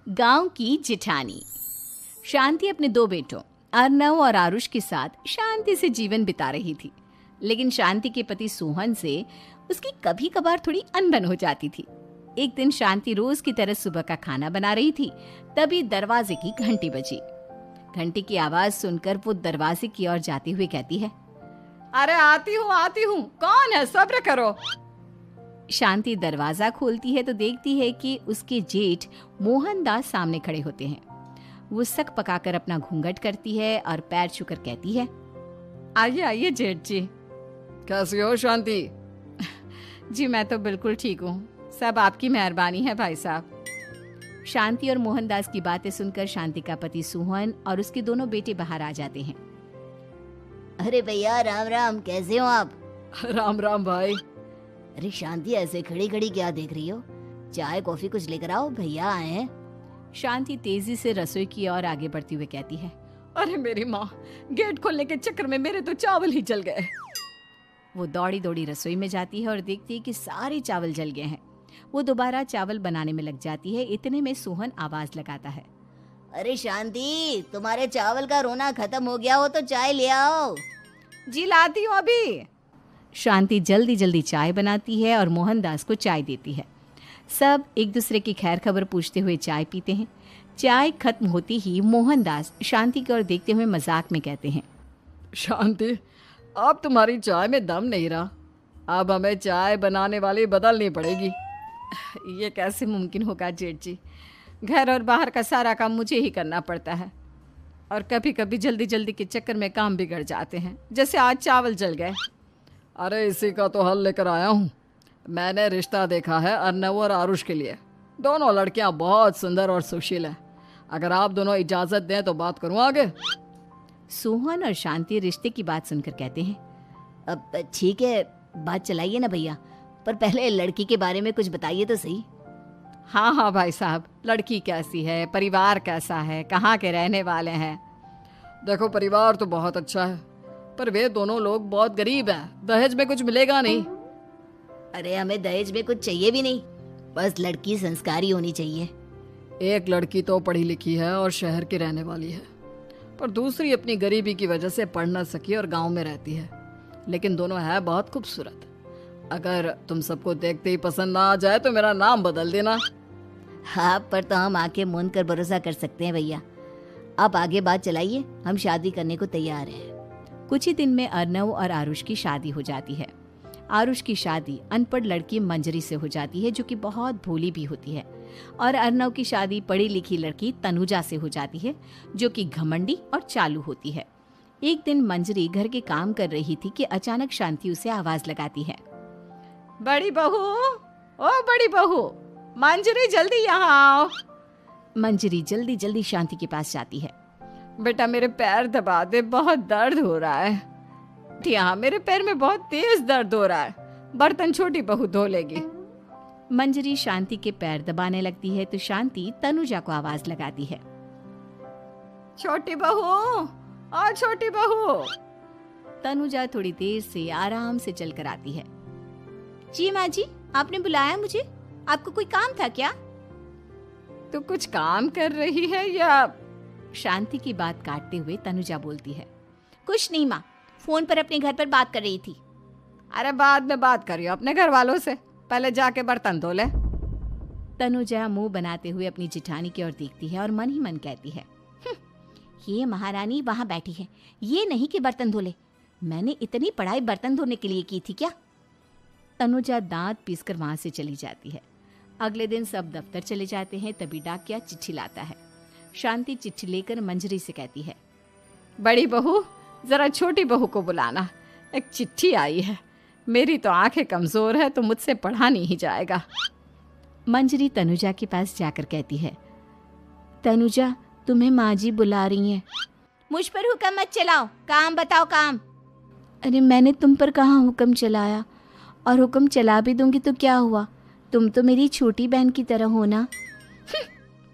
गांव की जिठानी। शांति अपने दो बेटों अर्नव और आरुष के साथ शांति से जीवन बिता रही थी। लेकिन शांति के पति सोहन से उसकी कभी कभार थोड़ी अनबन हो जाती थी। एक दिन शांति रोज की तरह सुबह का खाना बना रही थी, तभी दरवाजे की घंटी बजी। घंटी की आवाज सुनकर वो दरवाजे की ओर जाते हुए कहती है, अरे आती हूँ, कौन है, सब्र करो। शांति दरवाजा खोलती है तो देखती है कि उसके जेठ मोहनदास सामने खड़े होते हैं। वो सक पकाकर अपना घूंघट करती है और पैर छूकर कहती है, आइए आइए जेठ जी। कैसी हो शांति? जी मैं तो बिल्कुल ठीक हूँ, सब आपकी मेहरबानी है भाई साहब। शांति और मोहनदास की बातें सुनकर शांति का पति सोहन और उसके दोनों बेटे बाहर आ जाते हैं। अरे भैया राम राम, कैसे हो आप? राम राम भाई। अरे शांति, ऐसे खड़ी खड़ी क्या देख रही हो? चाय कॉफी कुछ लेकर आओ, भैया आए हैं। शांति तेजी से रसोई की ओर आगे बढ़ती हुई कहती है, अरे मेरी माँ, गेट खोलने के चक्कर में मेरे तो चावल ही जल गए। वो दौड़ी दौड़ी रसोई में जाती है और देखती है कि सारे चावल जल गए हैं। वो दोबारा चावल बनाने में लग जाती है। इतने में सोहन आवाज लगाता है, अरे शांति, तुम्हारे चावल का रोना खत्म हो गया हो तो चाय ले आओ। जी लाती हूँ अभी। शांति जल्दी जल्दी चाय बनाती है और मोहनदास को चाय देती है। सब एक दूसरे की खैर खबर पूछते हुए चाय पीते हैं। चाय खत्म होती ही मोहनदास शांति की ओर देखते हुए मजाक में कहते हैं, शांति, अब तुम्हारी चाय में दम नहीं रहा, अब हमें चाय बनाने वाली बदलनी पड़ेगी। ये कैसे मुमकिन होगा जेठ जी, घर और बाहर का सारा काम मुझे ही करना पड़ता है और कभी कभी जल्दी जल्दी के चक्कर में काम बिगड़ जाते हैं, जैसे आज चावल जल गए। अरे इसी का तो हल लेकर आया हूँ। मैंने रिश्ता देखा है अर्नव और आरुष के लिए। दोनों लड़कियाँ बहुत सुंदर और सुशील हैं। अगर आप दोनों इजाज़त दें तो बात करूँ आगे। सोहन और शांति रिश्ते की बात सुनकर कहते हैं, अब ठीक है, बात चलाइए ना भैया, पर पहले लड़की के बारे में कुछ बताइए तो सही। हाँ हाँ भाई साहब, लड़की कैसी है, परिवार कैसा है, कहाँ के रहने वाले हैं? देखो, परिवार तो बहुत अच्छा है, पर वे दोनों लोग बहुत गरीब हैं। दहेज में कुछ मिलेगा नहीं। अरे हमें दहेज में कुछ चाहिए भी नहीं, बस लड़की संस्कारी होनी चाहिए। एक लड़की तो पढ़ी लिखी है और शहर की रहने वाली है, पर दूसरी अपनी गरीबी की वजह से पढ़ न सकी और गांव में रहती है। लेकिन दोनों है बहुत खूबसूरत। अगर तुम सबको देखते ही पसंद ना आ जाए तो मेरा नाम बदल देना। हाँ, पर तो हम आके मूंद कर भरोसा कर सकते हैं भैया। आप आगे बात चलाइए, हम शादी करने को तैयार हैं। कुछ ही दिन में अर्नव और आरुष की शादी हो जाती है। आरुष की शादी अनपढ़ लड़की मंजरी से हो जाती है, जो कि बहुत भोली भी होती है, और अर्नव की शादी पढ़ी लिखी लड़की तनुजा से हो जाती है, जो कि घमंडी और चालू होती है। एक दिन मंजरी घर के काम कर रही थी कि अचानक शांति उसे आवाज लगाती है, बड़ी बहू, ओ बड़ी बहू, मंजरी जल्दी यहाँ आओ। मंजरी जल्दी जल्दी शांति के पास जाती है। बेटा मेरे पैर दबा दे, बहुत दर्द हो रहा है। यहाँ मेरे पैर में बहुत तेज दर्द हो रहा है, बर्तन छोटी बहू धो लेगी। मंजरी शांति के पैर दबाने लगती है तो शांति तनुजा को आवाज लगाती है, छोटी बहू, ओ छोटी बहू। तनुजा थोड़ी देर से आराम से चलकर आती है। जी माँ जी, आपने बुलाया मुझे? आपको कोई काम था क्या? तू कुछ काम कर रही है या? शांति की बात काटते हुए तनुजा बोलती है, कुछ नहीं माँ, फोन पर अपने घर पर बात कर रही थी। अरे बाद में बात करियो अपने घर वालों से, पहले जाके बर्तन धो ले। तनुजा मुंह बनाते हुए अपनी जिठानी की ओर देखती है और मन ही मन कहती है, ये महारानी वहाँ बैठी है, ये नहीं कि बर्तन धो ले। मैंने इतनी पढ़ाई बर्तन धोने के लिए की थी क्या? तनुजा दांत पीसकर वहां से चली जाती है। अगले दिन सब दफ्तर चले जाते हैं, तभी डाकिया चिट्ठी लाता है। शांति चिट्ठी लेकर मंजरी से कहती है, बड़ी बहू, जरा छोटी बहू को बुलाना, एक चिट्ठी आई है। मेरी तो आंखें कमजोर है तो मुझसे पढ़ा नहीं जाएगा। मंजरी तनुजा के पास जाकर कहती है, तनुजा, तुम्हें माँ जी बुला रही हैं। मुझ पर हुक्म मत चलाओ, काम बताओ काम। अरे मैंने तुम पर कहाँ हुक्म चलाया, और हुक्म चला भी दूंगी तो क्या हुआ, तुम तो मेरी छोटी बहन की तरह हो ना।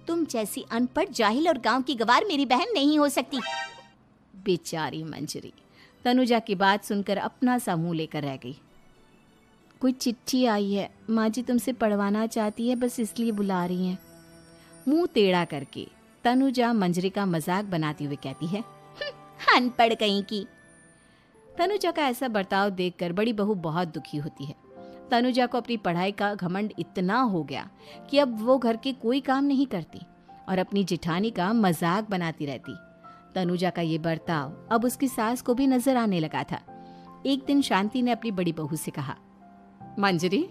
तुम जैसी अनपढ़, जाहिल और गांव की गवार मेरी बहन नहीं हो सकती। बेचारी मंजरी तनुजा की बात सुनकर अपना सा मुंह लेकर रह गई। कोई चिट्ठी आई है, माँ जी तुमसे पढ़वाना चाहती है, बस इसलिए बुला रही हैं। मुंह टेढ़ा करके तनुजा मंजरी का मजाक बनाती हुए कहती है, अनपढ़ कहीं की। तनुजा का ऐसा बर्ताव देखकर बड़ी बहू बहुत दुखी होती है। तनुजा को अपनी पढ़ाई का घमंड इतना हो गया कि अब वो घर के कोई काम नहीं करती और अपनी जेठानी का मजाक बनाती रहती। तनुजा का ये बर्ताव अब उसकी सास को भी नजर आने लगा था। एक दिन शांति ने अपनी बड़ी बहू से कहा, मंजरी,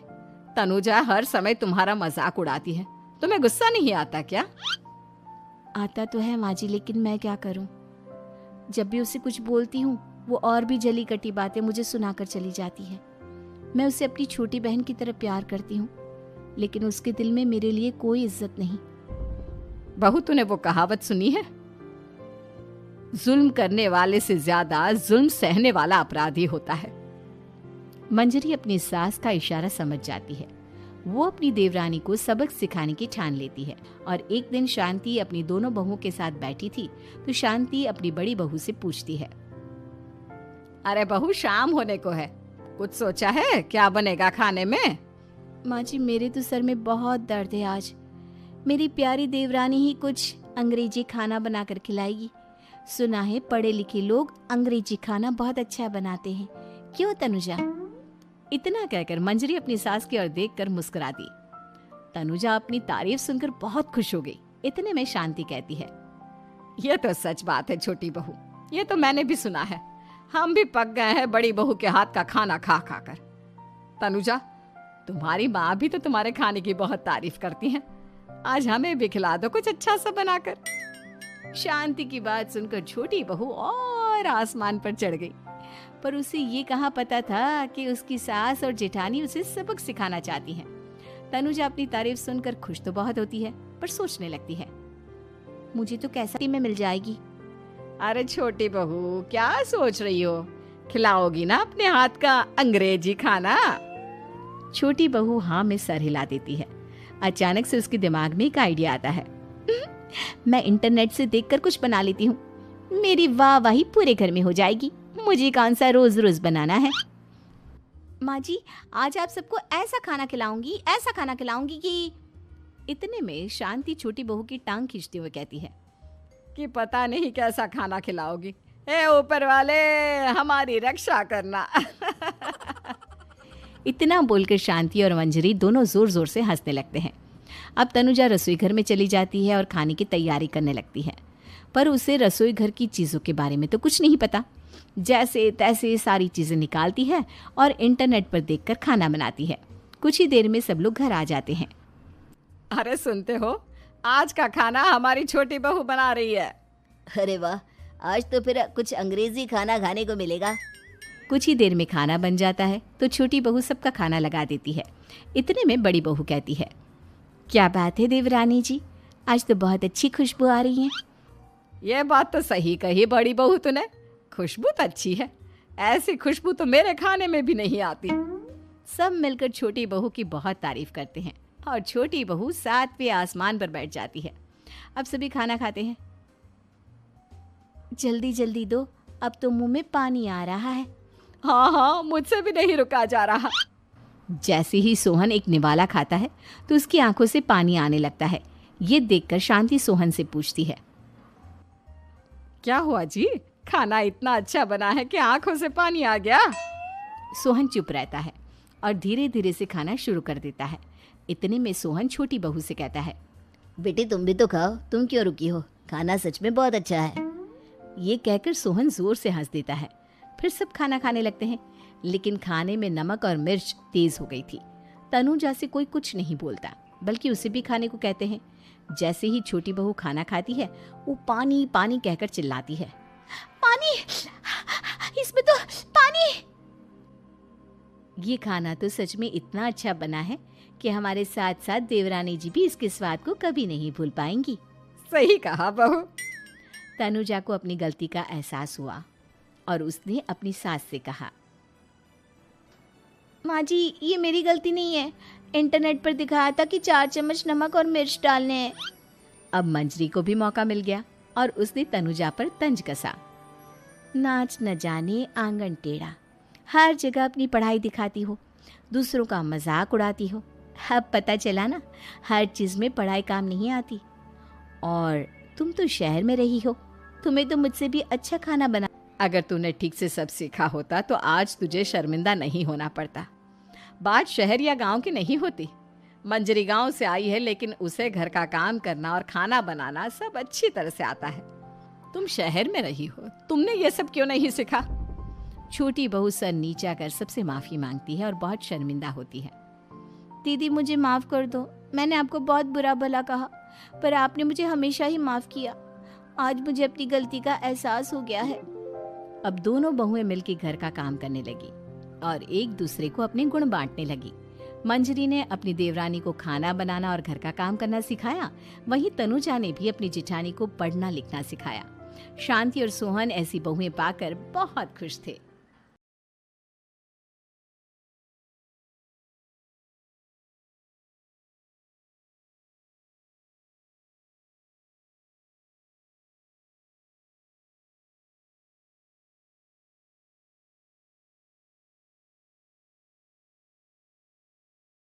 तनुजा हर समय तुम्हारा मजाक उड़ाती है, तुम्हें गुस्सा नहीं आता क्या? आता तो है माँ जी, लेकिन मैं क्या करूं? जब भी उसे कुछ बोलती हूँ वो और भी जली कटी बातें मुझे सुनाकर चली जाती है। मैं उसे अपनी छोटी बहन की तरह प्यार करती हूँ, लेकिन उसके दिल में मेरे लिए कोई इज्जत नहीं। बहू, तूने वो कहावत सुनी है, जुल्म करने वाले से ज्यादा जुल्म सहने वाला अपराधी होता है। मंजरी अपनी सास का इशारा समझ जाती है। वो अपनी देवरानी को सबक सिखाने की ठान लेती है और एक दिन शांति अपनी दोनों बहुओं के साथ बैठी थी तो शांति अपनी बड़ी बहू से पूछती है, अरे बहू, शाम होने को है, कुछ सोचा है क्या बनेगा खाने में? माँ जी, मेरे तो सर में बहुत दर्द है आज। मेरी प्यारी देवरानी ही कुछ अंग्रेजी खाना बनाकर खिलाएगी। सुना है पढ़े लिखे लोग अंग्रेजी खाना बहुत अच्छा बनाते हैं, क्यों तनुजा? इतना कहकर मंजरी अपनी सास की ओर देखकर मुस्कुरा दी। तनुजा अपनी तारीफ सुनकर बहुत खुश हो गई। इतने में शांति कहती है, ये तो सच बात है छोटी बहू, ये तो मैंने भी सुना है। हम भी पक गए हैं बड़ी बहू के हाथ का खाना खा खा कर। तनुजा, तुम्हारी माँ भी तो तुम्हारे खाने की बहुत तारीफ करती हैं। आज हमें भी खिला दो कुछ अच्छा सा बनाकर। शांति की बात सुनकर छोटी बहू और आसमान पर चढ़ गई, पर उसे ये कहाँ पता था कि उसकी सास और जेठानी उसे सबक सिखाना चाहती हैं। तनुजा अपनी तारीफ सुनकर खुश तो बहुत होती है, पर सोचने लगती है, मुझे तो कैसा में मिल जाएगी। अरे छोटी बहू, क्या सोच रही हो? खिलाओगी ना अपने हाथ का अंग्रेजी खाना? छोटी बहू हाँ में सर हिला देती है। अचानक से उसके दिमाग में एक आइडिया आता है। मैं इंटरनेट से देखकर कुछ बना लेती हूँ, मेरी वाहवाही पूरे घर में हो जाएगी। मुझे कौन सा रोज रोज बनाना है। माँ जी, आज आप सबको ऐसा खाना खिलाऊंगी कि। इतने में शांति छोटी बहू की टांग खींचते हुए कहती है कि पता नहीं कैसा खाना खिलाओगी। ए ऊपर वाले, हमारी रक्षा करना। इतना बोलकर शांति और मंजरी दोनों जोर जोर से हंसने लगते हैं। अब तनुजा रसोई घर में चली जाती है और खाने की तैयारी करने लगती है, पर उसे रसोई घर की चीज़ों के बारे में तो कुछ नहीं पता। जैसे तैसे सारी चीज़ें निकालती है और इंटरनेट पर देखकर खाना बनाती है। कुछ ही देर में सब लोग घर आ जाते हैं। अरे सुनते हो, आज का खाना हमारी छोटी बहू बना रही है। अरे वाह, आज तो फिर कुछ अंग्रेजी खाना खाने को मिलेगा। कुछ ही देर में खाना बन जाता है तो छोटी बहू सबका खाना लगा देती है। इतने में बड़ी बहू कहती है, क्या बात है देवरानी जी, आज तो बहुत अच्छी खुशबू आ रही है। ये बात तो सही कही बड़ी बहू तूने, खुशबू तो अच्छी है। ऐसी खुशबू तो मेरे खाने में भी नहीं आती। सब मिलकर छोटी बहू की बहुत तारीफ करते हैं और छोटी बहू 7वें आसमान पर बैठ जाती है। अब सभी खाना खाते हैं। जल्दी जल्दी दो, अब तो मुंह में पानी आ रहा है। हाँ, मुझसे भी नहीं रुका जा रहा। जैसे ही सोहन एक निवाला खाता है तो उसकी आंखों से पानी आने लगता है। ये देखकर शांति सोहन से पूछती है, क्या हुआ जी, खाना इतना अच्छा बना है कि आंखों से पानी आ गया? सोहन चुप रहता है और धीरे धीरे से खाना शुरू कर देता है। इतने में सोहन छोटी बहू से कहता है, बेटी तुम भी तो खाओ, तुम क्यों रुकी हो? खाना सच में बहुत अच्छा है। ये कहकर सोहन जोर से हंस देता है। फिर सब खाना खाने लगते हैं, लेकिन खाने में नमक और मिर्च तेज हो गई थी। तनुजा से कोई कुछ नहीं बोलता, बल्कि उसे भी खाने को कहते हैं। जैसे ही छोटी बहू खाना खाती है वो पानी पानी कहकर चिल्लाती है, पानी, इसमें तो पानी। ये खाना तो सच में इतना अच्छा बना है कि हमारे साथ साथ देवरानी जी भी इसके स्वाद को कभी नहीं भूल पाएंगी। सही कहा बहू। तनुजा को अपनी गलती का एहसास हुआ और उसने अपनी सास से कहा, माँ जी ये मेरी गलती नहीं है, इंटरनेट पर दिखाया था कि 4 चम्मच नमक और मिर्च डालने हैं। अब मंजरी को भी मौका मिल गया और उसने तनुजा पर तंज कसा। नाच न जाने आंगन टेढ़ा, हर जगह अपनी पढ़ाई दिखाती हो, दूसरों का मजाक उड़ाती हो। अब पता चला ना, हर चीज़ में पढ़ाई काम नहीं आती। और तुम तो शहर में रही हो, तुम्हें तो मुझसे भी अच्छा खाना बना। अगर तूने ठीक से सब सीखा होता तो आज तुझे शर्मिंदा नहीं होना पड़ता। बात शहर या गांव की नहीं होती। मंजरी गांव से आई है, लेकिन उसे घर का काम करना और खाना बनाना सब अच्छी तरह से आता है। तुम शहर में रही हो, तुमने ये सब क्यों नहीं सीखा? छोटी बहू सर नीचा कर सबसे माफी मांगती है और बहुत शर्मिंदा होती है। दीदी मुझे माफ कर दो, मैंने आपको बहुत बुरा भला कहा, पर आपने मुझे हमेशा ही माफ किया। आज मुझे अपनी गलती का एहसास हो गया है। अब दोनों बहुएं मिलकर घर का काम करने लगी और एक दूसरे को अपने गुण बांटने लगी। मंजरी ने अपनी देवरानी को खाना बनाना और घर का काम करना सिखाया, वहीं तनुजा ने भी अपनी जिठानी को पढ़ना लिखना सिखाया। शांति और सोहन ऐसी बहुएं पाकर बहुत खुश थे।